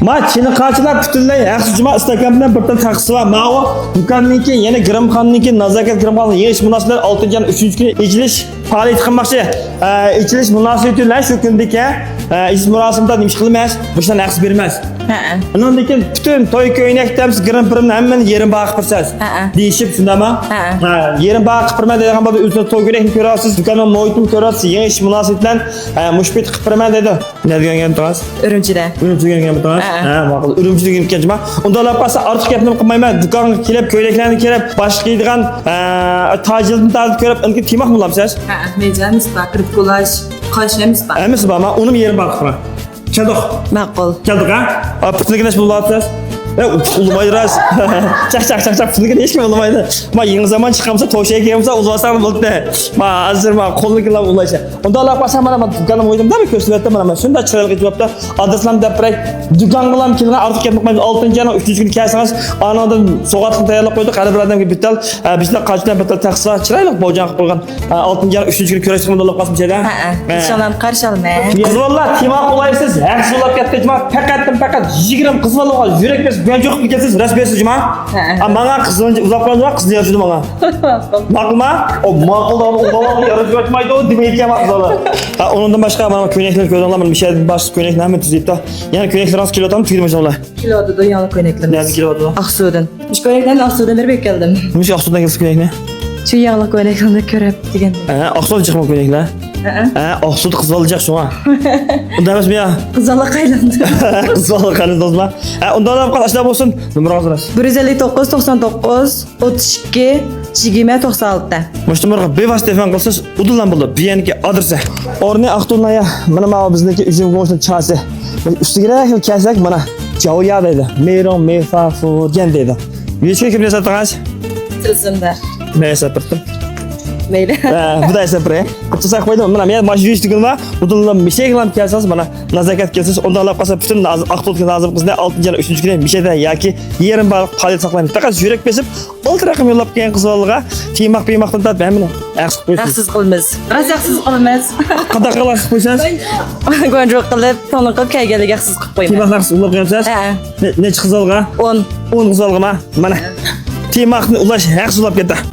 Maçını karşılar bütünley Aksıcıma istakamdan bir tane takısı var. Mağo dükkanınki yine Gramxan'ınki Nazaket Gramxan'ın yeniş münasebetler 6. yanı 3. günü içiliş faaliyeti kılmakçı. İçiliş münasebetiyle şu gündeki iş murasimda demiş kılmaz. Baştan aks vermez. Ondan keyin bütün toy köynek temiz Grand Prix'nin hemen yerin bakıp birsaz. Değişip şunda mı? Yerin bakıp birmen degan bo'lsa o'zini toy köynekni ko'rasiz, dükkanın muhitini ko'rasiz, yeniş münasebetlar mushbit qilib birmen dedi. Ne degan turasiz? Urumchida. Urumchiga kelgan turasiz. Ma'qul. Urumchiga kelib ketma. Unda lapasa ortiq gapni qilmayman. Do'konga kelib, ko'ylaklarni kelib, boshlaydigan tajilni tartib ko'rib, unga timoq bo'lamsiz? Mejamiz bor, kirib kolash, qo'shamiz bor. Emas bormi? Uni yerim bor. Keldik. Ma'qul. Keldik ha? Putliginash bo'lyapsiz. Ulmayırız. Çak. Fındıkın hiç mi ulmaydı? Ma yeni zaman çıkamsa toşaya giremse uzasam buldu. Ma hazır ma kolluk lan ulaşa. Onda Allah pasam bana dükkanım koydum da bir köstüvette bana. Şunda çıralık cevapta adreslan deprek dükkan kılam kilene artık yapmak 6. yana 3. gün kelseniz anadan soğatını tayarlap koyduk. Her bir adam gibi bitel. Bizde kaçtan bitel taksi çıralık boğacak koygan. 6. yana 3. gün köreştik onda Allah pasam şeyden. İnşallah karşı alma. Kız valla tima kolaysız. Her zulap yattı cuma. Fakat 20 kız valla yürek bes. Ben çok bilgisiz, resmiyesiz cuma. Bana kızın uzaklaşma kızını yarıştı bana. Bakma, o makıldan o falan yarışmaydı o demeyken bak zala. Ondan başka bana köynekler gözden alamam bir şey baş köynekler mi tüzeyip de. Yani köynekler az kilodan tüydüm inşallah. Kiloda da yanı köyneklerimiz. Ne kiloda? Aksu'dan. Şu köyneklerin Aksu'dan beri bekledim. Miş Aksu'dan gelsin köynek ne? Şu yağlı köyneklerini körep degen. Aksu'da çıkma köynekler. Aksu'da kız alacak şu an. Onda emas mi ya? Kızala kaylandı. Kızala kaylandı ozma. Onda da arkadaşlar olsun. Numara hazırız. 159 99 32 20 96. Müştəmərə bevas telefon qılsız, udullan buldu. Biyenki adresi. Orni Aqtunaya, mana ma bizniki üzüm qo'shni chasi. Ustiga kelsak mana Javoya deydi. Meron mefafor gen deydi. Necha kim desa turasiz? Tilsimda. Men sapirdim. Mayli. Bu da sapire. Qıçsa qo'ydim. Mana men mash yurishtigim va udullan bir şey qilam kelsangiz mana nazokat kelsangiz unda olib qolsa bütün Aqtun lazım qizni 6. yana 3. kun bir şeyda yoki yerim bor qoyib saqlaymiz. Faqat yurak besib 6 raqam yo'llab kelgan qizlarga tiymoqdan tatib hamini yaxshi qo'ysiz. Yaxsiz qilmiz. Ras yaxsiz qilmiz. Qanday qilasiz qo'ysangiz? Go'njoq qilib, to'liqib kelganlik yaxsiz qilib qo'yman. Tiymoqlarsiz ulab qo'yasiz? Necha qizlarga? 10. 10 qizlarga mana tiymoqni ulash yaxshi ulab ketdi.